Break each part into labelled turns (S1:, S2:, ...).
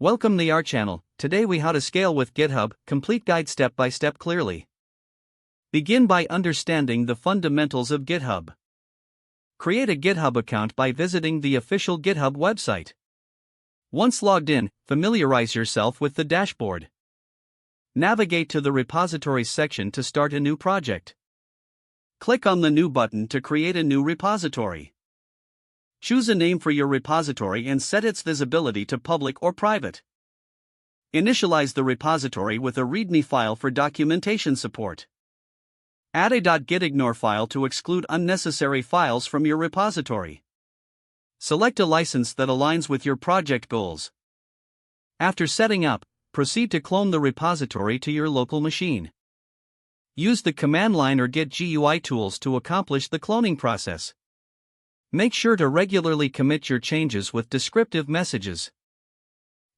S1: Welcome to our channel. Today we how to scale with GitHub, complete guide step by step clearly. Begin by understanding the fundamentals of GitHub. Create a GitHub account by visiting the official GitHub website. Once logged in, familiarize yourself with the dashboard. Navigate to the repositories section to start a new project. Click on the New button to create a new repository. Choose a name for your repository and set its visibility to public or private. Initialize the repository with a README file for documentation support. Add a .gitignore file to exclude unnecessary files from your repository. Select a license that aligns with your project goals. After setting up, proceed to clone the repository to your local machine. Use the command line or Git GUI tools to accomplish the cloning process. Make sure to regularly commit your changes with descriptive messages.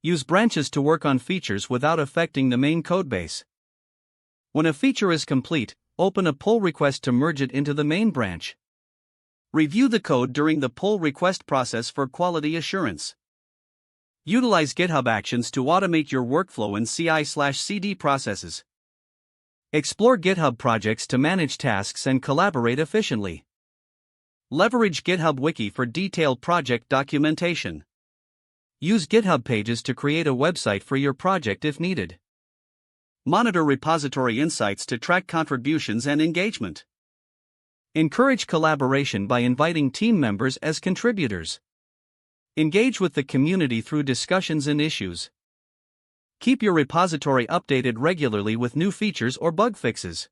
S1: Use branches to work on features without affecting the main codebase. When a feature is complete, open a pull request to merge it into the main branch. Review the code during the pull request process for quality assurance. Utilize GitHub Actions to automate your workflow in CI/CD processes. Explore GitHub projects to manage tasks and collaborate efficiently. Leverage GitHub Wiki for detailed project documentation. Use GitHub Pages to create a website for your project if needed. Monitor repository insights to track contributions and engagement. Encourage collaboration by inviting team members as contributors. Engage with the community through discussions and issues. Keep your repository updated regularly with new features or bug fixes.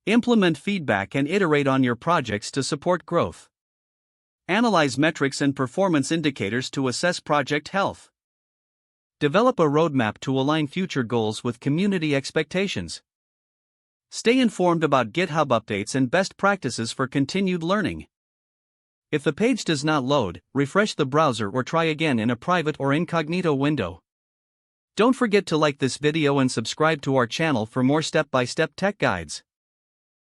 S1: Implement feedback and iterate on your projects to support growth. Analyze metrics and performance indicators to assess project health. Develop a roadmap to align future goals with community expectations. Stay informed about GitHub updates and best practices for continued learning. If the page does not load, refresh the browser or try again in a private or incognito window. Don't forget to like this video and subscribe to our channel for more step-by-step tech guides.